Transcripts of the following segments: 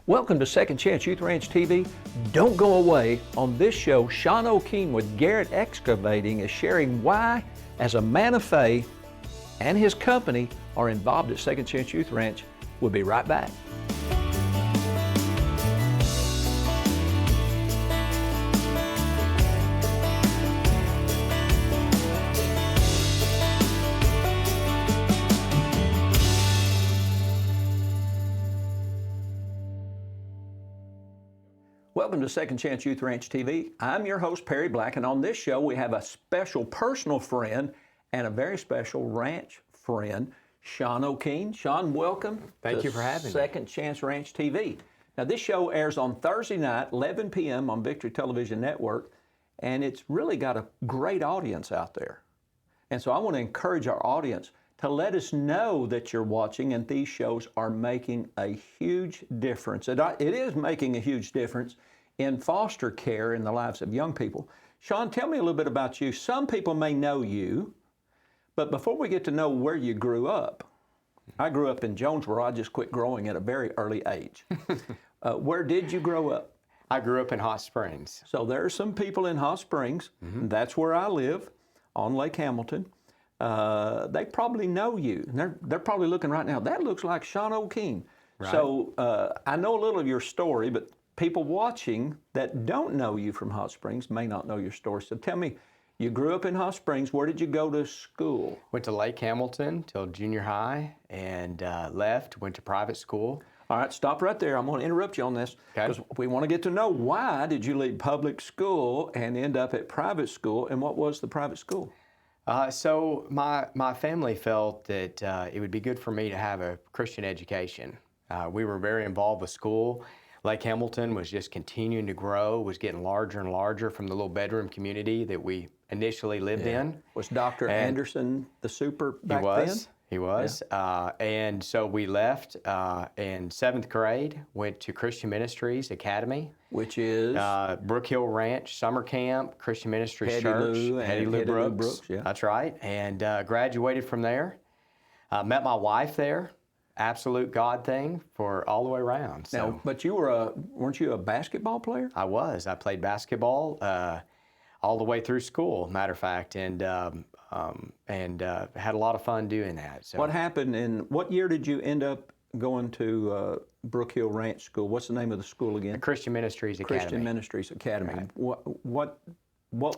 Welcome to Second Chance Youth Ranch TV. Don't go away. On this show, Sean O'Keene with Garrett Excavating is sharing why, as a man of faith, and his company are involved at Second Chance Youth Ranch. We'll be right back. Welcome to Second Chance Youth Ranch TV. I'm your host, Perry Black, and on this show we have a special personal friend and a very special ranch friend, Sean O'Keene. Sean, welcome. Thank you for having me. Second Chance Ranch TV. Now this show airs on Thursday night, 11 p.m. on Victory Television Network, and it's really got a great audience out there. And so I want to encourage our audience to let us know that you're watching, and these shows are making a huge difference. It is making a huge difference in foster care in the lives of young people. Sean, tell me a little bit about you. Some people may know you, but before we get to know where you grew up, I grew up in Jonesboro. I just quit growing at a very early age. Where did you grow up? I grew up in Hot Springs. So there are some people in Hot Springs. Mm-hmm. That's where I live, on Lake Hamilton. They probably know you. They're probably looking right now, that looks like Sean O'Keene. Right. So I know a little of your story, but people watching that don't know you from Hot Springs may not know your story. So tell me, you grew up in Hot Springs. Where did you go to school? Went to Lake Hamilton till junior high and left, went to private school. All right, stop right there. I'm going to interrupt you on this because we want to get to know why did you leave public school and end up at private school, and what was the private school? So my family felt that it would be good for me to have a Christian education. We were very involved with school. Lake Hamilton was just continuing to grow, was getting larger and larger from the little bedroom community that we initially lived in. Was Dr. Anderson the super back then? He was. Yeah. And so we left in 7th grade, went to Christian Ministries Academy. Which is? Brook Hill Ranch Summer Camp, Christian Ministries Church. Hetty Lou Brooks. Yeah. That's right. And graduated from there. Met my wife there. Absolute God thing for all the way around. So. Now, but weren't you a basketball player? I was. I played basketball all the way through school, matter of fact, and had a lot of fun doing that. So. What happened what year did you end up going to Brook Hill Ranch School? What's the name of the school again? The Christian Ministries Academy. Christian Ministries Academy. Right. What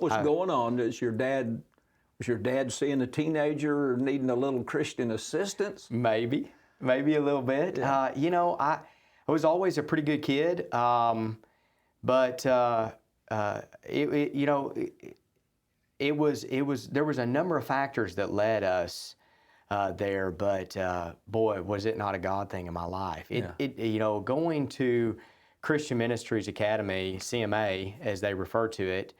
was going on? Was your dad seeing a teenager needing a little Christian assistance? Maybe a little bit. Yeah. I was always a pretty good kid, but there was a number of factors that led us there, but boy, was it not a God thing in my life. Going to Christian Ministries Academy, CMA, as they refer to it,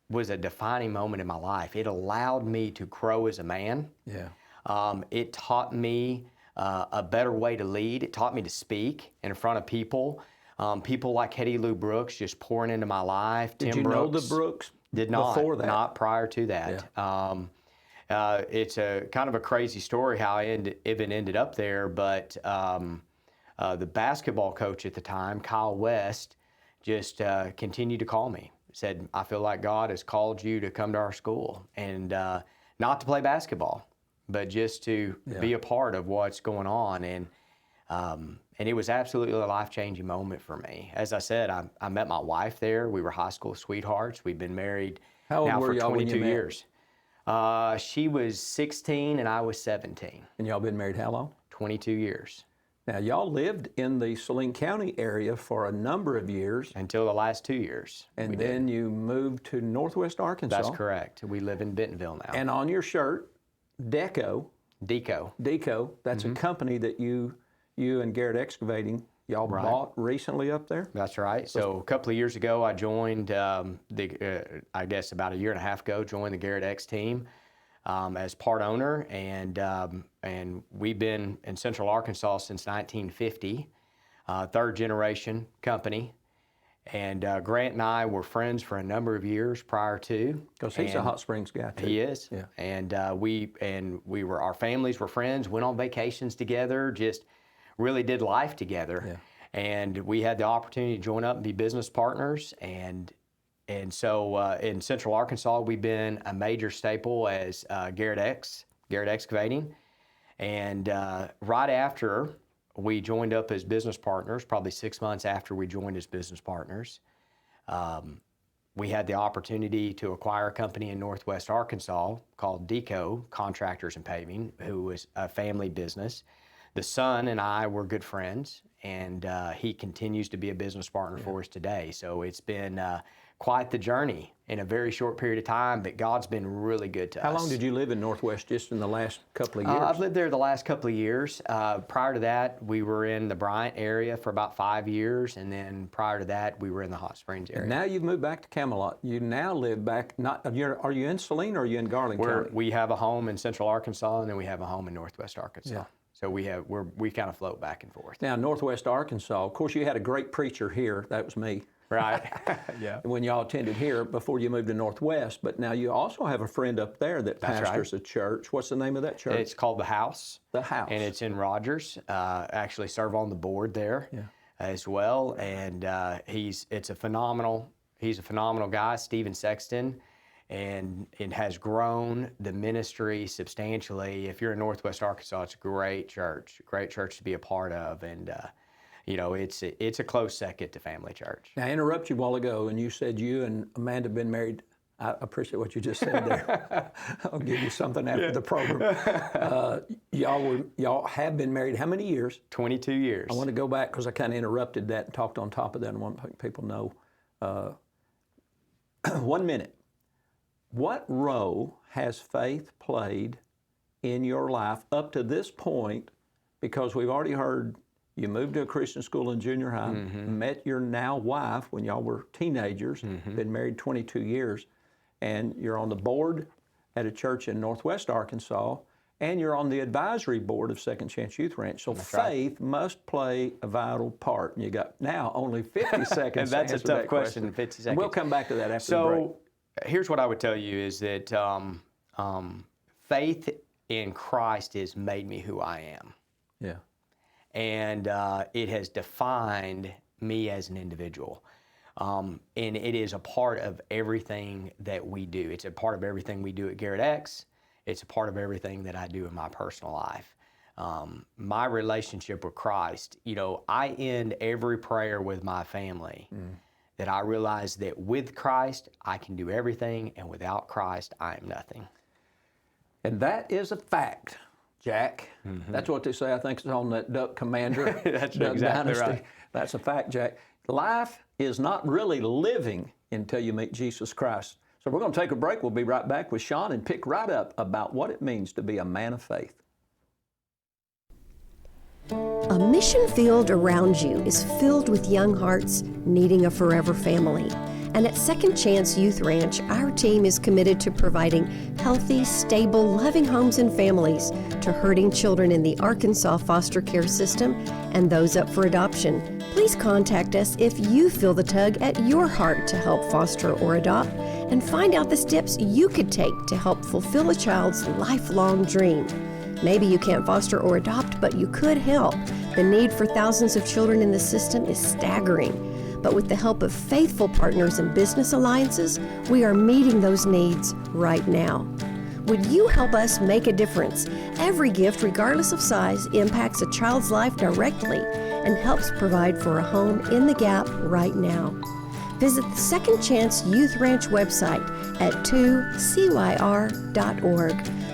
was a defining moment in my life. It allowed me to grow as a man. Yeah. It taught me a better way to lead. It taught me to speak in front of people. People like Hetty Lou Brooks just pouring into my life. Did you know the Brooks? Did not. Before that? Not prior to that. Yeah. It's a kind of a crazy story how I even ended up there, but the basketball coach at the time, Kyle West, just continued to call me. Said, I feel like God has called you to come to our school, and not to play basketball, but just to be a part of what's going on. And it was absolutely a life-changing moment for me. As I said, I met my wife there. We were high school sweethearts. We've been married now for 22 years. She was 16 and I was 17. And y'all been married how long? 22 years. Now, y'all lived in the Saline County area for a number of years. Until the last 2 years. And then you moved to Northwest Arkansas. That's correct. We live in Bentonville now. And on your shirt, Deco, that's a company that you and Garrett Excavating, y'all bought recently up there? That's right. So a couple of years ago, I joined, I guess about a year and a half ago, joined the Garrett X team as part owner, and we've been in Central Arkansas since 1950, third generation company. And Grant and I were friends for a number of years prior to. Because he's a Hot Springs guy too. He is. Yeah. And our families were friends, went on vacations together, just really did life together. Yeah. And we had the opportunity to join up and be business partners. And so in Central Arkansas, we've been a major staple as Garrett Excavating. And right after we joined up as business partners, probably 6 months after we joined as business partners, we had the opportunity to acquire a company in Northwest Arkansas called DECO Contractors and Paving, who was a family business. The son and I were good friends, and he continues to be a business partner for us today. So it's been quite the journey in a very short period of time, but God's been really good to us. How long did you live in Northwest just in the last couple of years? I've lived there the last couple of years. Prior to that, we were in the Bryant area for about 5 years, and then prior to that, we were in the Hot Springs area. And now you've moved back to Camelot. You now live back, are you in Saline or are you in Garland County? We have a home in Central Arkansas, and then we have a home in Northwest Arkansas. Yeah. So we kind of float back and forth. Now, Northwest Arkansas, of course, you had a great preacher here. That was me. Right. Yeah. When y'all attended here before you moved to Northwest, but now you also have a friend up there that pastors a church. What's the name of that church? It's called The House. The House. And it's in Rogers. Actually serve on the board there as well. And he's a phenomenal guy, Stephen Sexton. And it has grown the ministry substantially. If you're in Northwest Arkansas, it's a great church to be a part of. And it's a close second to Family Church. Now, I interrupted you a while ago, and you said you and Amanda have been married. I appreciate what you just said there. I'll give you something after the program. Y'all have been married how many years? 22 years. I want to go back because I kind of interrupted that and talked on top of that, and I want people to know. 1 minute. What role has faith played in your life up to this point? Because we've already heard you moved to a Christian school in junior high, met your now wife when y'all were teenagers, been married 22 years, and you're on the board at a church in Northwest Arkansas, and you're on the advisory board of Second Chance Youth Ranch. So faith must play a vital part. And you got now only 50 seconds and that's to a tough question in 50 seconds. We'll come back to that after the break. Here's what I would tell you is that faith in Christ has made me who I am. Yeah. And it has defined me as an individual. And it is a part of everything that we do. It's a part of everything we do at Garrett X. It's a part of everything that I do in my personal life. My relationship with Christ, I end every prayer with my family. That I realize that with Christ, I can do everything, and without Christ, I am nothing. And that is a fact, Jack. That's what they say, I think it's on that Duck Commander. That's Duck exactly Dynasty. right. That's a fact, Jack. Life is not really living until you meet Jesus Christ. So we're going to take a break. We'll be right back with Sean and pick right up about what it means to be a man of faith. A mission field around you is filled with young hearts needing a forever family. And at Second Chance Youth Ranch, our team is committed to providing healthy, stable, loving homes and families to hurting children in the Arkansas foster care system and those up for adoption. Please contact us if you feel the tug at your heart to help foster or adopt, and find out the steps you could take to help fulfill a child's lifelong dream. Maybe you can't foster or adopt, but you could help. The need for thousands of children in the system is staggering. But with the help of faithful partners and business alliances, we are meeting those needs right now. Would you help us make a difference? Every gift, regardless of size, impacts a child's life directly and helps provide for a home in the gap right now. Visit the Second Chance Youth Ranch website at 2CYR.org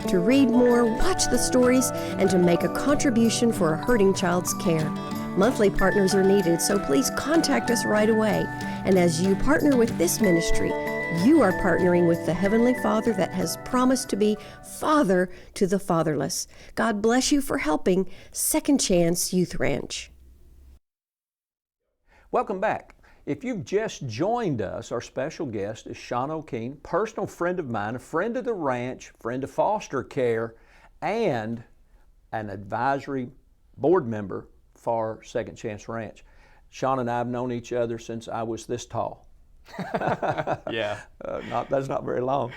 to read more, watch the stories, and to make a contribution for a hurting child's care. Monthly partners are needed, so please contact us right away. And as you partner with this ministry, you are partnering with the Heavenly Father that has promised to be Father to the fatherless. God bless you for helping Second Chance Youth Ranch. Welcome back. If you've just joined us, our special guest is Sean O'Keen, personal friend of mine, a friend of the ranch, friend of foster care, and an advisory board member for Second Chance Ranch. Sean and I have known each other since I was this tall. Yeah. That's not very long.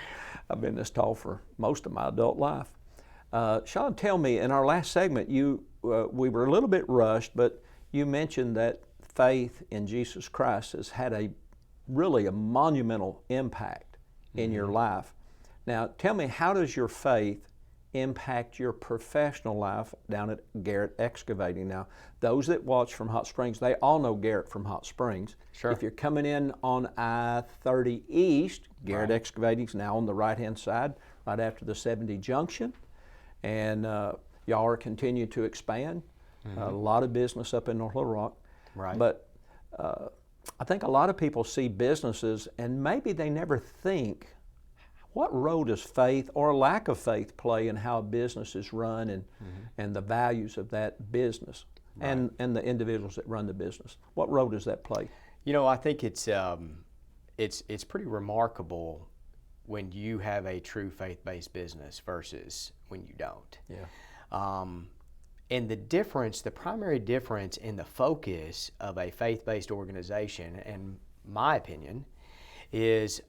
I've been this tall for most of my adult life. Sean, tell me, in our last segment, we were a little bit rushed, but you mentioned that faith in Jesus Christ has had really a monumental impact in your life. Now, tell me, how does your faith impact your professional life down at Garrett Excavating? Now, those that watch from Hot Springs, they all know Garrett from Hot Springs. Sure. If you're coming in on I-30 East, Garrett Excavating is now on the right-hand side, right after the 70 junction. And y'all are continuing to expand. A lot of business up in North Little Rock. Right. But I think a lot of people see businesses and maybe they never think, what role does faith or lack of faith play in how a business is run and the values of that business and the individuals that run the business? What role does that play? You know, I think it's pretty remarkable when you have a true faith-based business versus when you don't. Yeah. And the primary difference in the focus of a faith-based organization, in my opinion, is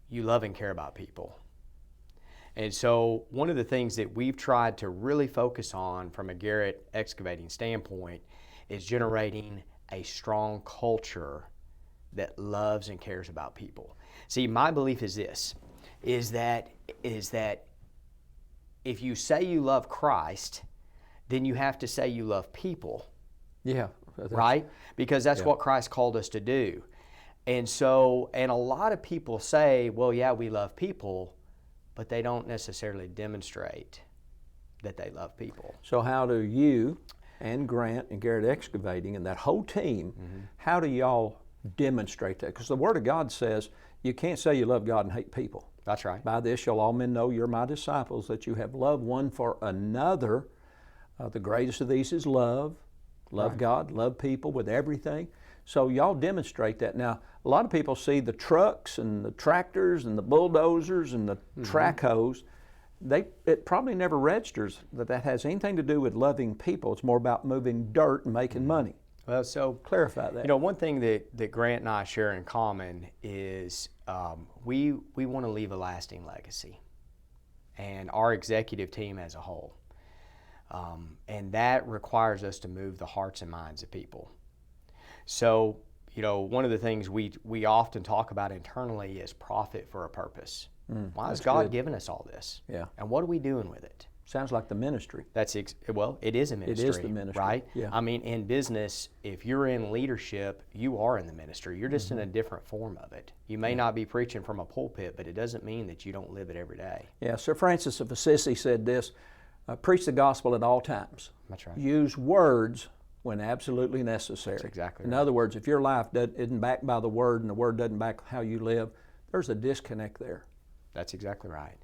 you love and care about people. And so one of the things that we've tried to really focus on from a Garrett Excavating standpoint is generating a strong culture that loves and cares about people. See, my belief is this, is that if you say you love Christ, then you have to say you love people. Yeah. Right? Because that's what Christ called us to do. And so, and a lot of people say, well, yeah, we love people, but they don't necessarily demonstrate that they love people. So how do you and Grant and Garrett Excavating and that whole team, how do y'all demonstrate that? Because the Word of God says you can't say you love God and hate people. That's right. By this shall all men know you're my disciples, that you have loved one for another. The greatest of these is love. Love God, love people with everything. So y'all demonstrate that. Now, a lot of people see the trucks and the tractors and the bulldozers and the track hoes. It probably never registers that has anything to do with loving people. It's more about moving dirt and making money. Well, so Clarify that. you know, one thing that Grant and I share in common is we want to leave a lasting legacy, and our executive team as a whole. And that requires us to move the hearts and minds of people. So, you know, one of the things we often talk about internally is profit for a purpose. Why has God given us all this? Yeah. And what are we doing with it? Sounds like the ministry. Well, it is a ministry. It is the ministry, right? yeah. I mean, in business, if you're in leadership, you are in the ministry. You're just in a different form of it. You may not be preaching from a pulpit, but it doesn't mean that you don't live it every day. Yeah, Sir Francis of Assisi said this, preach the gospel at all times. That's right. Use words when absolutely necessary. That's exactly In right. other words, if your life isn't backed by the Word and the Word doesn't back how you live, there's a disconnect there. That's exactly right.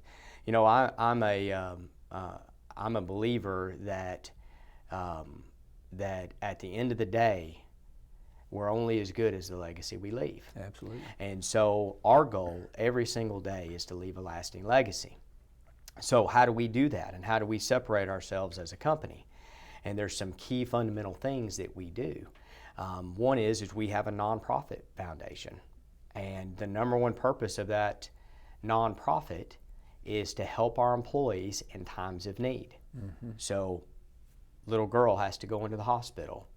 You know, I'm a believer that that at the end of the day, we're only as good as the legacy we leave. Absolutely. And so our goal every single day is to leave a lasting legacy. So how do we do that, and how do we separate ourselves as a company? And there's some key fundamental things that we do. One is we have a nonprofit foundation, and the number one purpose of that nonprofit is to help our employees in times of need. So, little girl has to go into the hospital.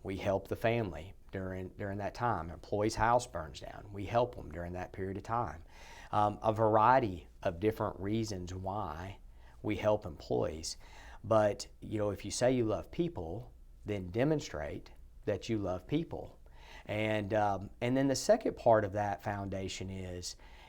We help the family during that time. Employee's house burns down. We help them during that period of time. A variety of different reasons why we help employees. But, you know, if you say you love people, then demonstrate that you love people. And then the second part of that foundation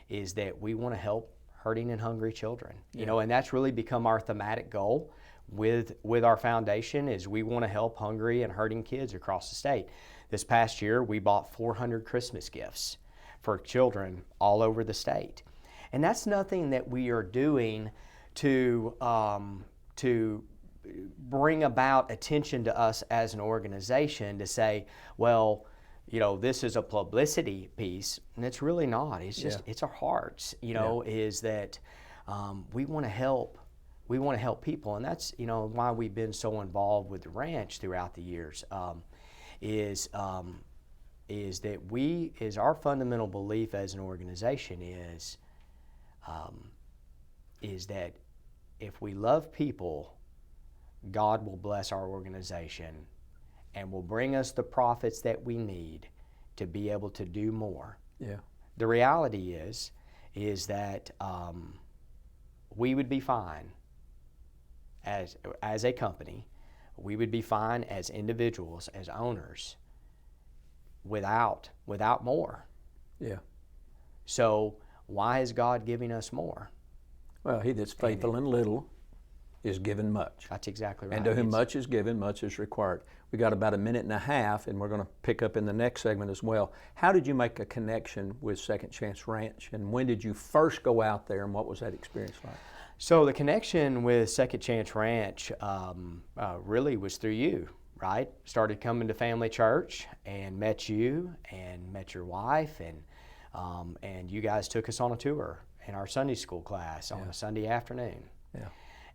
is that we want to help hurting and hungry children. You know, and that's really become our thematic goal with our foundation, is we want to help hungry and hurting kids across the state. This past year, we bought 400 Christmas gifts for children all over the state. And that's nothing that we are doing to bring about attention to us as an organization to say, well, you know, this is a publicity piece, and it's really not. It's just, it's our hearts, you know, is that we want to help people. And that's, you know, why we've been so involved with the ranch throughout the years, is that our fundamental belief as an organization is that if we love people, God will bless our organization, and will bring us the profits that we need to be able to do more. Yeah. The reality is that we would be fine as a company. We would be fine as individuals, as owners, without more. Yeah. So why is God giving us more? Well, he that's faithful in little is given much. That's exactly right. And to whom much is given, much is required. We got about a minute and a half, and we're going to pick up in the next segment as well. How did you make a connection with Second Chance Ranch, and when did you first go out there, and what was that experience like? So the connection with Second Chance Ranch really was through you, right? Started coming to family church and met you and met your wife, and you guys took us on a tour in our Sunday school class on a Sunday afternoon. Yeah.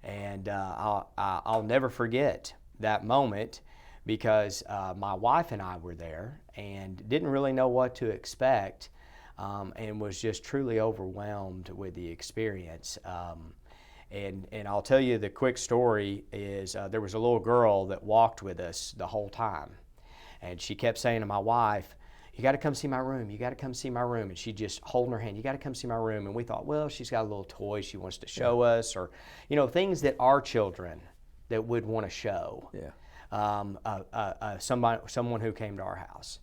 And I'll never forget that moment because my wife and I were there and didn't really know what to expect and was just truly overwhelmed with the experience. And I'll tell you the quick story is there was a little girl that walked with us the whole time. And she kept saying to my wife, "You got to come see my room. You got to come see my room." And she just holding her hand, "You got to come see my room." And we thought, well, she's got a little toy she wants to show us, or things that our children that would want to show. Yeah. Someone who came to our house.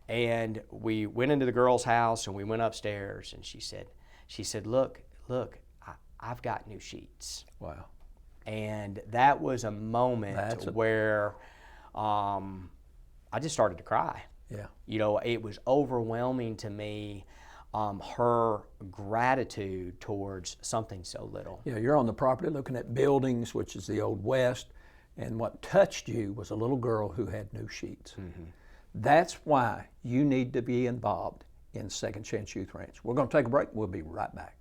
And we went into the girl's house and we went upstairs, and she said, look, I've got new sheets. Wow. And that was a moment where I just started to cry. Yeah. It was overwhelming to me, her gratitude towards something so little. Yeah, you're on the property looking at buildings, which is the Old West, and what touched you was a little girl who had new sheets. Mm-hmm. That's why you need to be involved in Second Chance Youth Ranch. We're going to take a break. We'll be right back.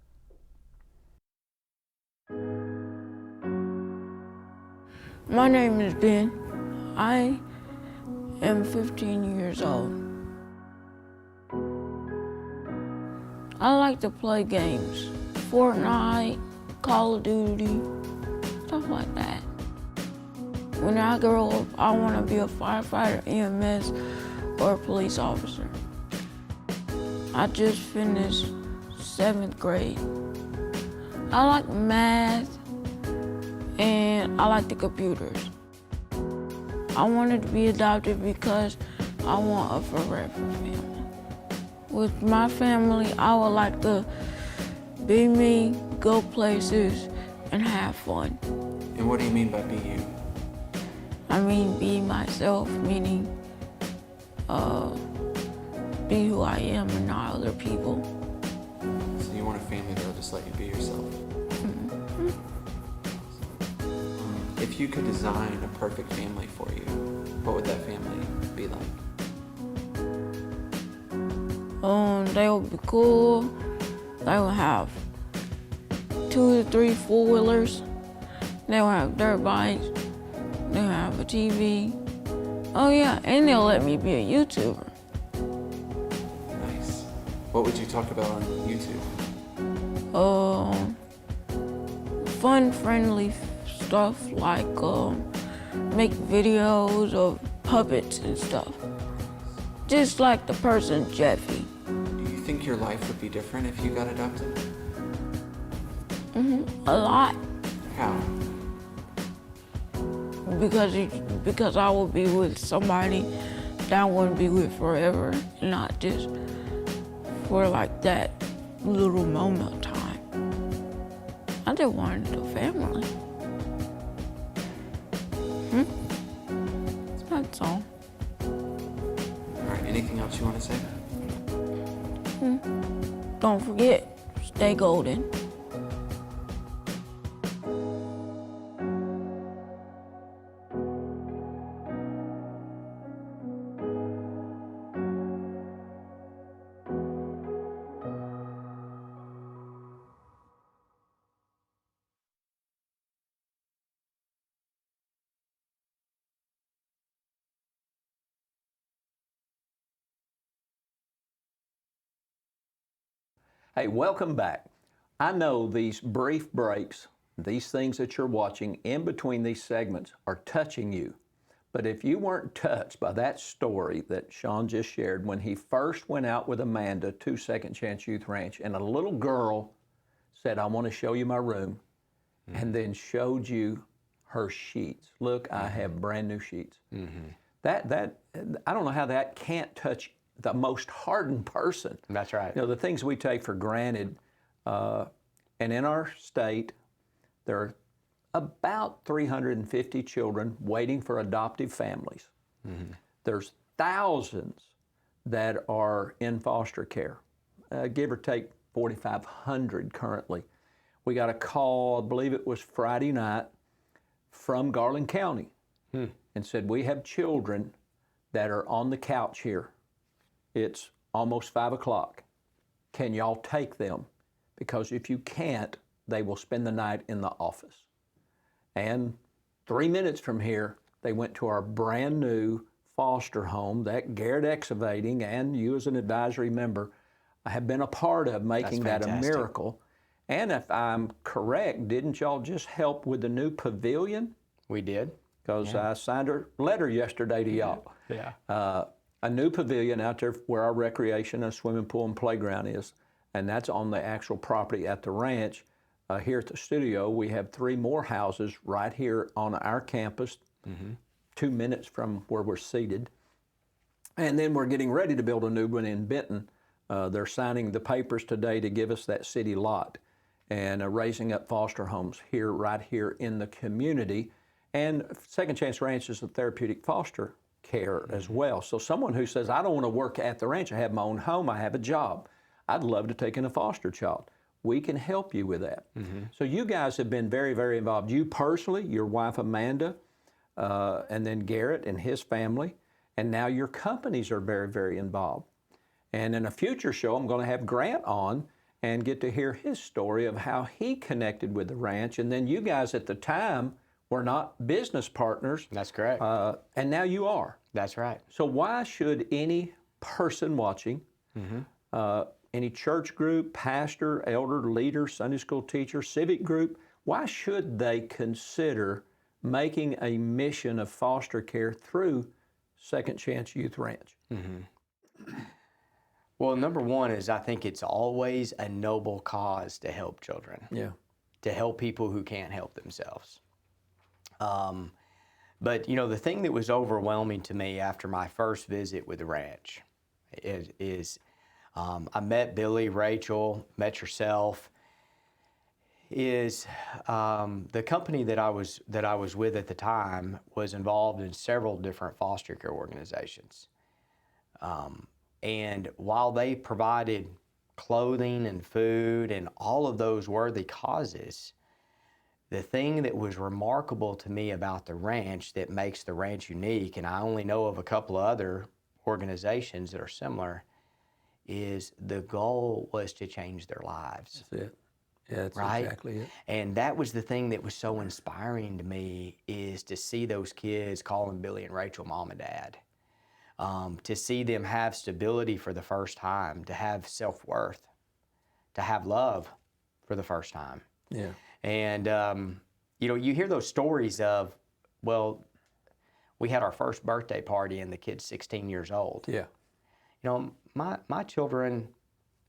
My name is Ben. I am 15 years old. I like to play games. Fortnite, Call of Duty, stuff like that. When I grow up, I want to be a firefighter, EMS, or a police officer. I just finished 7th grade. I like math, and I like the computers. I wanted to be adopted because I want a forever family. With my family, I would like to be me, go places, and have fun. And what do you mean by be you? I mean be myself, meaning be who I am and not other people. So you want a family that'll just let you be yourself? Mm-hmm. If you could design a perfect family for you, what would that family be like? They would be cool. They would have 2 to 3 4-wheelers. They would have dirt bikes. They would have a TV. Oh yeah, and they'll let me be a YouTuber. Nice. What would you talk about on YouTube? Fun, friendly stuff like make videos of puppets and stuff. Just like the person Jeffy. Do you think your life would be different if you got adopted? A lot. How? Because I will be with somebody that I want to be with forever, not just for like that little moment of time. I just wanted a family. That's all. All right, anything else you want to say? Don't forget, stay golden. Hey, welcome back. I know these brief breaks, these things that you're watching in between these segments are touching you. But if you weren't touched by that story that Sean just shared, when he first went out with Amanda to Second Chance Youth Ranch, and a little girl said, I want to show you my room, and then showed you her sheets. Look, I have brand new sheets. That I don't know how that can't touch the most hardened person. That's right. You know, the things we take for granted, and in our state, there are about 350 children waiting for adoptive families. There's thousands that are in foster care, give or take 4,500 currently. We got a call, I believe it was Friday night, from Garland County, and said, we have children that are on the couch here. It's almost 5 o'clock. Can y'all take them? Because if you can't, they will spend the night in the office. And 3 minutes from here, they went to our brand new foster home that Garrett Excavating and you as an advisory member have been a part of making that a miracle. And if I'm correct, didn't y'all just help with the new pavilion? We did. Because I signed a letter yesterday to y'all. A new pavilion out there where our recreation and swimming pool and playground is. And that's on the actual property at the ranch. Here at the studio, we have 3 more houses right here on our campus, 2 minutes from where we're seated. And then we're getting ready to build a new one in Benton. They're signing the papers today to give us that city lot and raising up foster homes here, right here in the community. And Second Chance Ranch is a therapeutic foster care as well. So someone who says, I don't want to work at the ranch, I have my own home, I have a job, I'd love to take in a foster child. We can help you with that. So you guys have been very, very involved. You personally, your wife Amanda, and then Garrett and his family, and now your companies are very, very involved. And in a future show, I'm going to have Grant on and get to hear his story of how he connected with the ranch. And then you guys at the time were not business partners. That's correct. And now you are. That's right. So why should any person watching, any church group, pastor, elder, leader, Sunday school teacher, civic group, why should they consider making a mission of foster care through Second Chance Youth Ranch? Well, number one is I think it's always a noble cause to help children. To help people who can't help themselves. But you know, the thing that was overwhelming to me after my first visit with the ranch is I met Billy, Rachel, met yourself. Is the company that I was with at the time was involved in several different foster care organizations, and while they provided clothing and food and all of those worthy causes, the thing that was remarkable to me about the ranch that makes the ranch unique, and I only know of a couple of other organizations that are similar, is the goal was to change their lives. That's it. Yeah, that's right? exactly it. And that was the thing that was so inspiring to me, is to see those kids calling Billy and Rachel mom and dad, to see them have stability for the first time, to have self-worth, to have love for the first time. Yeah. And, you know, you hear those stories of, well, we had our first birthday party and the kid's 16 years old. Yeah. You know, my children,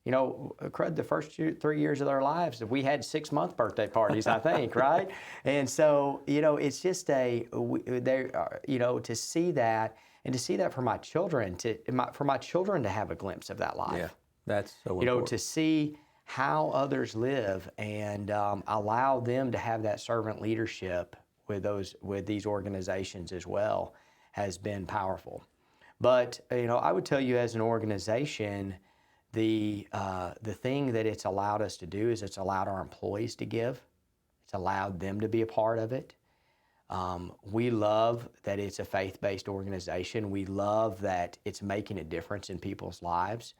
you know, the first 3 years of their lives, we had 6-month birthday parties, I think, right? And so, you know, it's just you know, to see that, and to see that for my children, for my children to have a glimpse of that life. Yeah, that's so important. You know, to see how others live and allow them to have that servant leadership with these organizations as well has been powerful. But you know, I would tell you, as an organization, the thing that it's allowed us to do is it's allowed our employees to give. It's allowed them to be a part of it. We love that it's a faith-based organization. We love that it's making a difference in people's lives.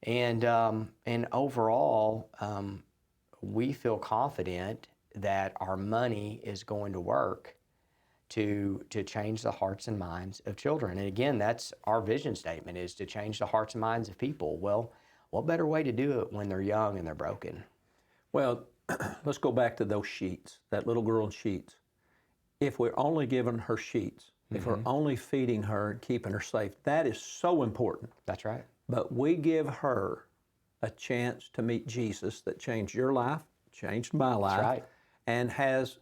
And overall, we feel confident that our money is going to work to change the hearts and minds of children. And again, that's our vision statement, is to change the hearts and minds of people. Well, what better way to do it when they're young and they're broken? Well, let's go back to those sheets, that little girl's sheets. If we're only given her sheets, if we're only feeding her and keeping her safe. That is so important. That's right. But we give her a chance to meet Jesus that changed your life, changed my life, right. and has,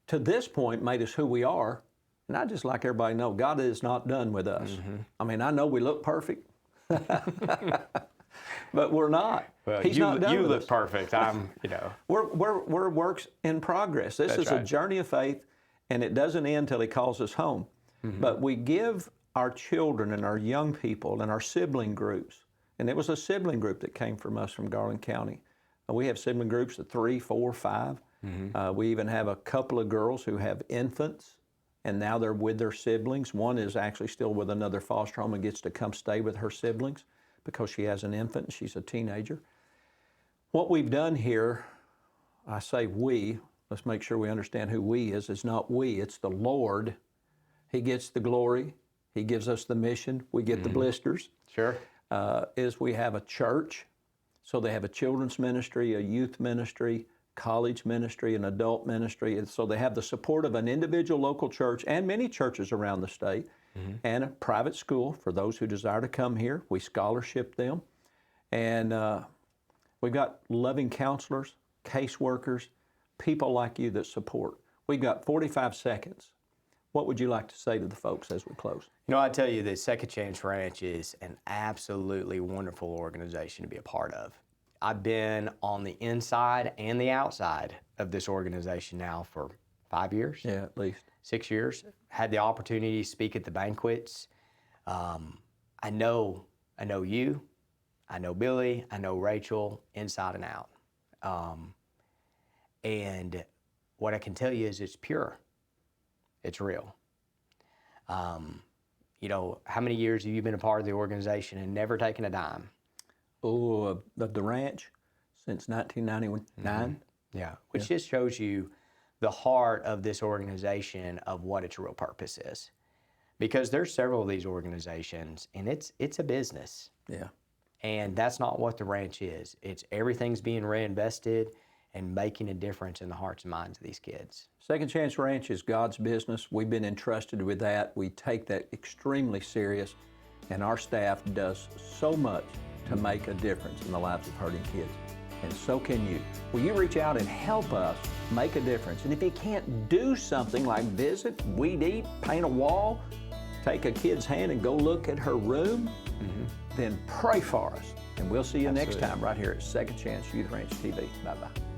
to this point, made us who we are. And I just like everybody to know, God is not done with us. I mean, I know we look perfect, but we're not. Well, He's not done you with look us. perfect. I'm, you know. We're works in progress. This That's is a right. journey of faith, and it doesn't end till He calls us home. But we give our children and our young people and our sibling groups, and it was a sibling group that came from us from Garland County. We have sibling groups of 3, 4, 5. We even have a couple of girls who have infants, and now they're with their siblings. One is actually still with another foster home and gets to come stay with her siblings because she has an infant and she's a teenager. What we've done here, I say we, let's make sure we understand who we is. It's not we, it's the Lord. He gets the glory. He gives us the mission. We get the blisters. Sure. Is we have a church. So they have a children's ministry, a youth ministry, college ministry, an adult ministry. And so they have the support of an individual local church and many churches around the state, and a private school for those who desire to come here. We scholarship them. And we've got loving counselors, caseworkers, people like you that support. We've got 45 seconds. What would you like to say to the folks as we close? You know, I tell you that Second Chance Ranch is an absolutely wonderful organization to be a part of. I've been on the inside and the outside of this organization now for 5 years. Yeah, at least. 6 years. Had the opportunity to speak at the banquets. I know you, I know Billy, I know Rachel inside and out. And what I can tell you is it's pure. It's real. You know, how many years have you been a part of the organization and never taken a dime? Oh, of the ranch since 1999. Yeah, which just shows you the heart of this organization of what its real purpose is. Because there's several of these organizations, and it's a business. Yeah. And that's not what the ranch is. It's everything's being reinvested and making a difference in the hearts and minds of these kids. Second Chance Ranch is God's business. We've been entrusted with that. We take that extremely serious, and our staff does so much to make a difference in the lives of hurting kids. And so can you. Will you reach out and help us make a difference? And if you can't do something like visit, weed eat, paint a wall, take a kid's hand and go look at her room, then pray for us. And we'll see you next time right here at Second Chance Youth Ranch TV. Bye-bye.